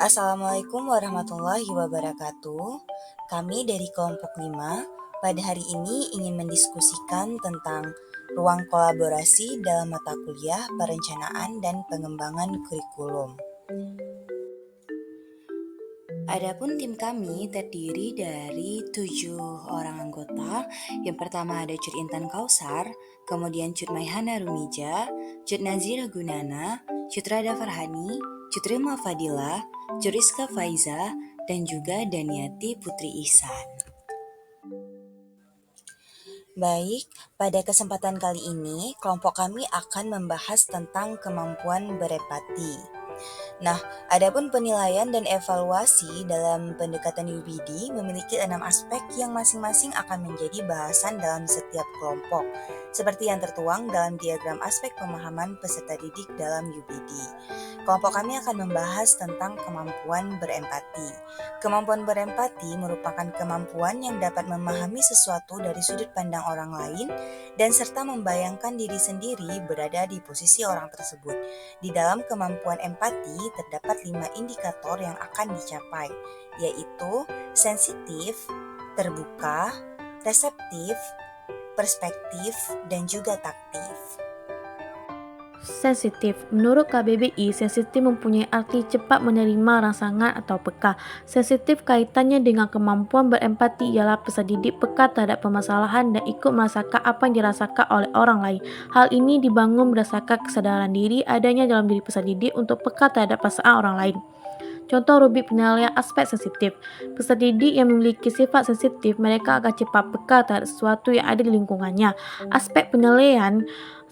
Assalamualaikum warahmatullahi wabarakatuh. Kami dari kelompok 5 pada hari ini ingin mendiskusikan tentang ruang kolaborasi dalam mata kuliah perencanaan dan pengembangan kurikulum. Adapun tim kami terdiri dari 7 orang anggota. Yang pertama ada Cut Intan Kausar, kemudian Cut Maihana Rumija, Cut Nazira Gunana, Cut Rada Farhani, Cut Rilma Fadila, Cut Rizka Faiza, dan juga Daniati Putri Ihsan. Baik, pada kesempatan kali ini kelompok kami akan membahas tentang kemampuan berempati. Nah, adapun penilaian dan evaluasi dalam pendekatan UBD memiliki 6 aspek yang masing-masing akan menjadi bahasan dalam setiap kelompok, seperti yang tertuang dalam diagram aspek pemahaman peserta didik dalam UBD. Kelompok kami akan membahas tentang kemampuan berempati. Kemampuan berempati merupakan kemampuan yang dapat memahami sesuatu dari sudut pandang orang lain dan serta membayangkan diri sendiri berada di posisi orang tersebut. Di dalam kemampuan empati terdapat 5 indikator yang akan dicapai, yaitu sensitif, terbuka, reseptif, perspektif, dan juga taktif. Sensitif. Menurut KBBI, sensitif mempunyai arti cepat menerima rangsangan atau peka. Sensitif kaitannya dengan kemampuan berempati ialah peserta didik peka terhadap permasalahan dan ikut merasakan apa yang dirasakan oleh orang lain. Hal ini dibangun berdasarkan kesadaran diri adanya dalam diri peserta didik untuk peka terhadap perasaan orang lain. Contoh rubrik penilaian aspek sensitif. Peserta didik yang memiliki sifat sensitif, mereka akan cepat peka terhadap sesuatu yang ada di lingkungannya. Aspek penilaian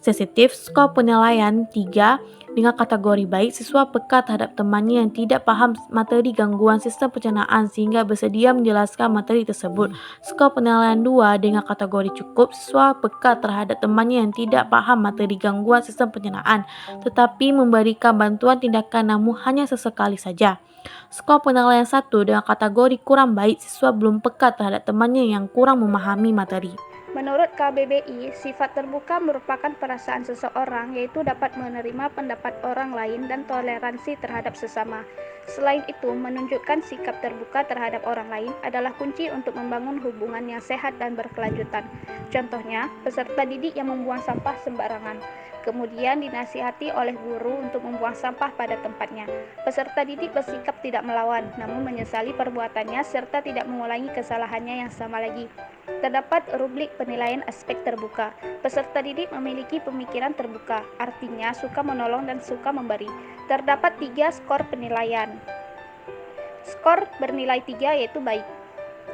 sensitif, skor penilaian 3 dengan kategori baik, siswa peka terhadap temannya yang tidak paham materi gangguan sistem pencernaan sehingga bersedia menjelaskan materi tersebut. Skor penilaian 2 dengan kategori cukup, siswa peka terhadap temannya yang tidak paham materi gangguan sistem pencernaan tetapi memberikan bantuan tindakan namun hanya sesekali saja. Skor penilaian 1 dengan kategori kurang baik, siswa belum peka terhadap temannya yang kurang memahami materi. Menurut KBBI, sifat terbuka merupakan perasaan seseorang yaitu dapat menerima pendapat orang lain dan toleransi terhadap sesama. Selain itu, menunjukkan sikap terbuka terhadap orang lain adalah kunci untuk membangun hubungan yang sehat dan berkelanjutan. Contohnya, peserta didik yang membuang sampah sembarangan, kemudian dinasihati oleh guru untuk membuang sampah pada tempatnya. Peserta didik bersikap tidak melawan, namun menyesali perbuatannya serta tidak mengulangi kesalahannya yang sama lagi. Terdapat rubrik penilaian aspek terbuka. Peserta didik memiliki pemikiran terbuka, artinya suka menolong dan suka memberi. Terdapat 3 skor penilaian. Skor bernilai 3 yaitu baik.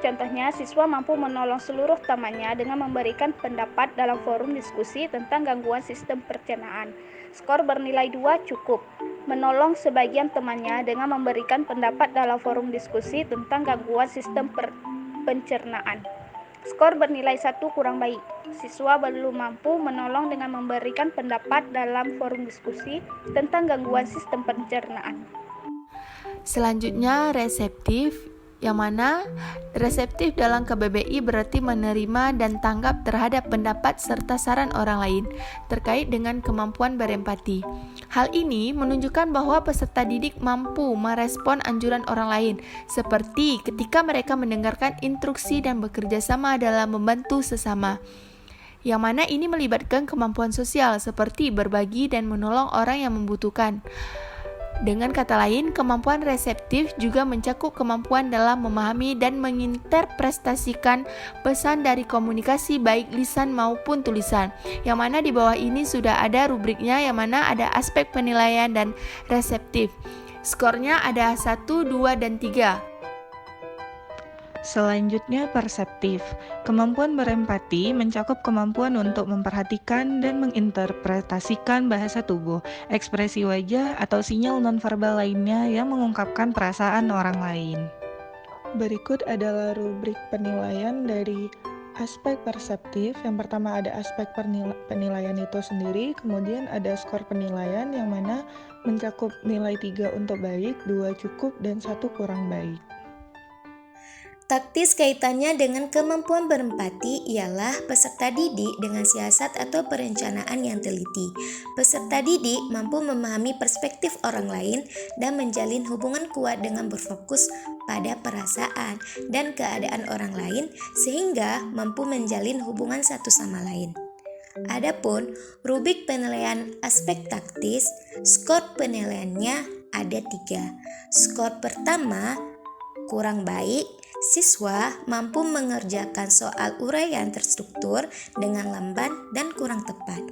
Contohnya, siswa mampu menolong seluruh temannya dengan memberikan pendapat dalam forum diskusi tentang gangguan sistem pencernaan. Skor bernilai 2 cukup. Menolong sebagian temannya dengan memberikan pendapat dalam forum diskusi tentang gangguan sistem pencernaan. Skor bernilai 1 kurang baik. Siswa belum mampu menolong dengan memberikan pendapat dalam forum diskusi tentang gangguan sistem pencernaan. Selanjutnya reseptif, yang mana reseptif dalam KBBI berarti menerima dan tanggap terhadap pendapat serta saran orang lain terkait dengan kemampuan berempati. Hal ini menunjukkan bahwa peserta didik mampu merespon anjuran orang lain, seperti ketika mereka mendengarkan instruksi dan bekerja sama dalam membantu sesama. Yang mana ini melibatkan kemampuan sosial seperti berbagi dan menolong orang yang membutuhkan. Dengan kata lain, kemampuan reseptif juga mencakup kemampuan dalam memahami dan menginterpretasikan pesan dari komunikasi baik lisan maupun tulisan. Yang mana di bawah ini sudah ada rubriknya, yang mana ada aspek penilaian dan reseptif. Skornya ada 1, 2, dan 3. Selanjutnya perseptif. Kemampuan berempati mencakup kemampuan untuk memperhatikan dan menginterpretasikan bahasa tubuh, ekspresi wajah, atau sinyal nonverbal lainnya yang mengungkapkan perasaan orang lain. Berikut adalah rubrik penilaian dari aspek perseptif. Yang pertama ada aspek penilaian itu sendiri, kemudian ada skor penilaian yang mana mencakup nilai 3 untuk baik, 2 cukup, dan 1 kurang baik. Taktis kaitannya dengan kemampuan berempati ialah peserta didik dengan siasat atau perencanaan yang teliti. Peserta didik mampu memahami perspektif orang lain dan menjalin hubungan kuat dengan berfokus pada perasaan dan keadaan orang lain sehingga mampu menjalin hubungan satu sama lain. Adapun rubrik penilaian aspek taktis, skor penilaiannya ada 3. Skor pertama, kurang baik, siswa mampu mengerjakan soal uraian terstruktur dengan lamban dan kurang tepat.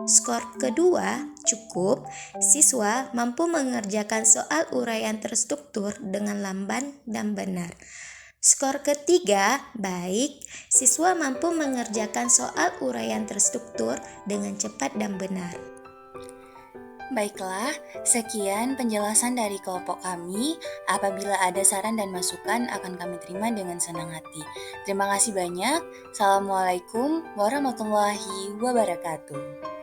Skor kedua, cukup, siswa mampu mengerjakan soal uraian terstruktur dengan lamban dan benar. Skor ketiga, baik, siswa mampu mengerjakan soal uraian terstruktur dengan cepat dan benar. Baiklah, sekian penjelasan dari kelompok kami. Apabila ada saran dan masukan akan kami terima dengan senang hati. Terima kasih banyak. Assalamualaikum warahmatullahi wabarakatuh.